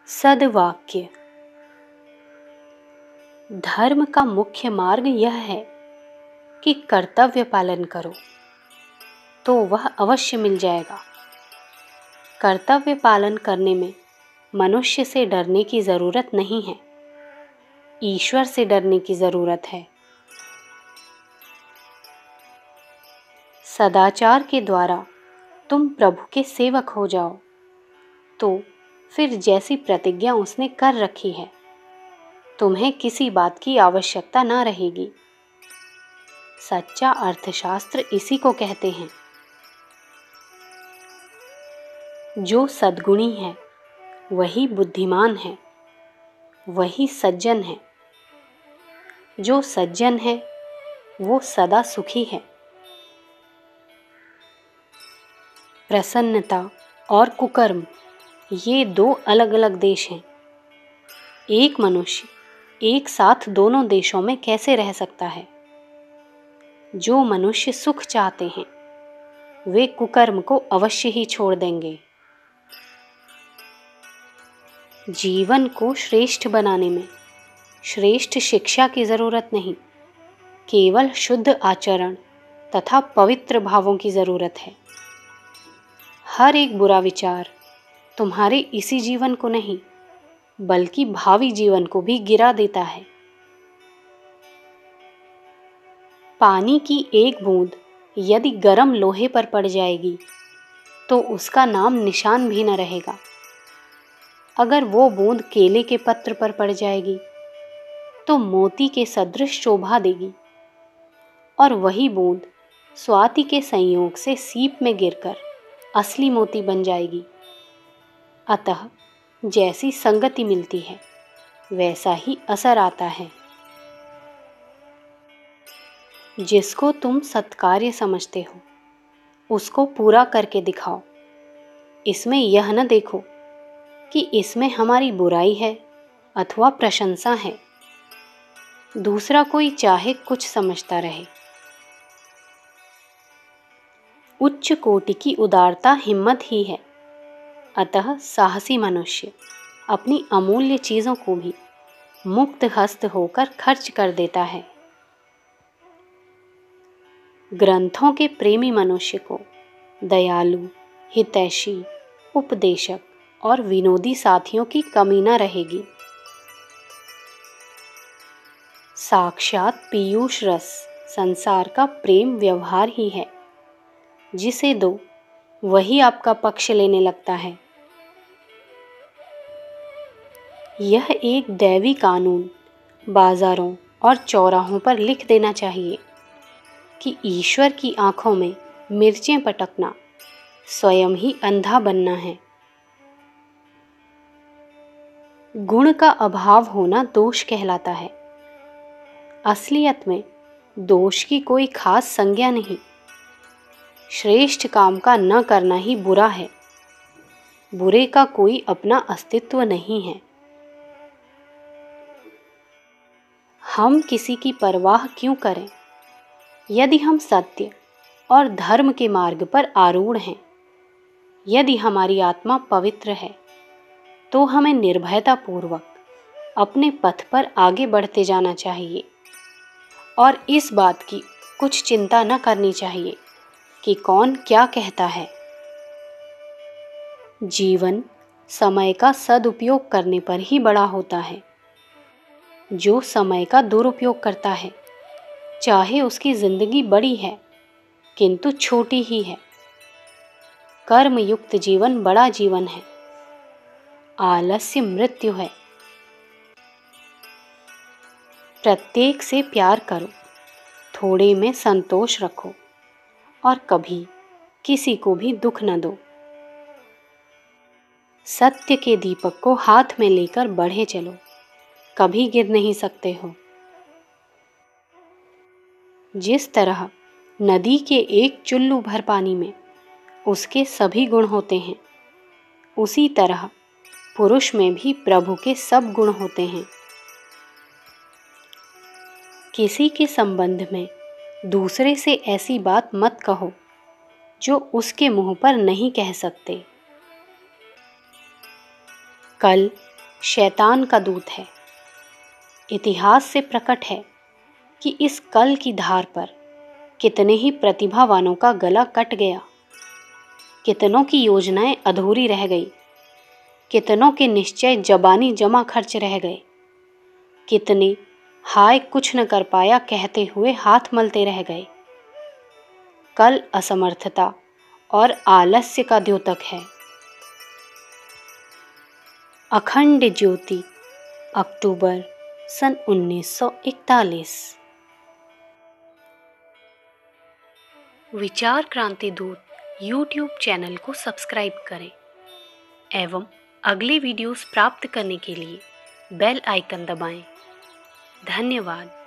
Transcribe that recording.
सद्वाक्य। धर्म का मुख्य मार्ग यह है कि कर्तव्य पालन करो तो वह अवश्य मिल जाएगा। कर्तव्य पालन करने में मनुष्य से डरने की जरूरत नहीं है, ईश्वर से डरने की जरूरत है। सदाचार के द्वारा तुम प्रभु के सेवक हो जाओ तो फिर जैसी प्रतिज्ञा उसने कर रखी है, तुम्हें किसी बात की आवश्यकता ना रहेगी। सच्चा अर्थशास्त्र इसी को कहते हैं। जो सद्गुणी है वही बुद्धिमान है, वही सज्जन है। जो सज्जन है वो सदा सुखी है। प्रसन्नता और कुकर्म ये दो अलग अलग देश हैं। एक मनुष्य एक साथ दोनों देशों में कैसे रह सकता है? जो मनुष्य सुख चाहते हैं वे कुकर्म को अवश्य ही छोड़ देंगे। जीवन को श्रेष्ठ बनाने में श्रेष्ठ शिक्षा की जरूरत नहीं, केवल शुद्ध आचरण तथा पवित्र भावों की जरूरत है। हर एक बुरा विचार तुम्हारे इसी जीवन को नहीं बल्कि भावी जीवन को भी गिरा देता है। पानी की एक बूंद यदि गर्म लोहे पर पड़ जाएगी तो उसका नाम निशान भी न रहेगा। अगर वो बूंद केले के पत्र पर पड़ जाएगी तो मोती के सदृश शोभा देगी, और वही बूंद स्वाति के संयोग से सीप में गिरकर असली मोती बन जाएगी। अतः जैसी संगति मिलती है वैसा ही असर आता है। जिसको तुम सत्कार्य समझते हो उसको पूरा करके दिखाओ। इसमें यह न देखो कि इसमें हमारी बुराई है अथवा प्रशंसा है। दूसरा कोई चाहे कुछ समझता रहे। उच्च कोटि की उदारता हिम्मत ही है। अतः साहसी मनुष्य अपनी अमूल्य चीजों को भी मुक्त हस्त होकर खर्च कर देता है। ग्रंथों के प्रेमी मनुष्य को दयालु, हितैषी, उपदेशक और विनोदी साथियों की कमी न रहेगी। साक्षात पीयूष रस संसार का प्रेम व्यवहार ही है। जिसे दो वही आपका पक्ष लेने लगता है। यह एक दैवी कानून बाजारों और चौराहों पर लिख देना चाहिए कि ईश्वर की आंखों में मिर्चें पटकना स्वयं ही अंधा बनना है। गुण का अभाव होना दोष कहलाता है। असलियत में दोष की कोई खास संज्ञा नहीं। श्रेष्ठ काम का न करना ही बुरा है। बुरे का कोई अपना अस्तित्व नहीं है। हम किसी की परवाह क्यों करें? यदि हम सत्य और धर्म के मार्ग पर आरूढ़ हैं, यदि हमारी आत्मा पवित्र है, तो हमें निर्भयतापूर्वक अपने पथ पर आगे बढ़ते जाना चाहिए और इस बात की कुछ चिंता न करनी चाहिए कि कौन क्या कहता है। जीवन समय का सदुपयोग करने पर ही बड़ा होता है। जो समय का दुरुपयोग करता है चाहे उसकी जिंदगी बड़ी है किंतु छोटी ही है। कर्मयुक्त जीवन बड़ा जीवन है। आलस्य मृत्यु है। प्रत्येक से प्यार करो, थोड़े में संतोष रखो और कभी किसी को भी दुख न दो। सत्य के दीपक को हाथ में लेकर बढ़े चलो, कभी गिर नहीं सकते हो। जिस तरह नदी के एक चुल्लू भर पानी में उसके सभी गुण होते हैं, उसी तरह पुरुष में भी प्रभु के सब गुण होते हैं। किसी के संबंध में दूसरे से ऐसी बात मत कहो जो उसके मुंह पर नहीं कह सकते। कल शैतान का दूत है। इतिहास से प्रकट है कि इस कल की धार पर कितने ही प्रतिभावानों का गला कट गया, कितनों की योजनाएं अधूरी रह गई, कितनों के निश्चय जबानी जमा खर्च रह गए, कितने हाय कुछ न कर पाया कहते हुए हाथ मलते रह गए। कल असमर्थता और आलस्य का द्योतक है। अखंड ज्योति, अक्टूबर सन 1941। विचार क्रांति दूत यूट्यूब चैनल को सब्सक्राइब करें एवं अगले वीडियोस प्राप्त करने के लिए बेल आइकन दबाएं। धन्यवाद।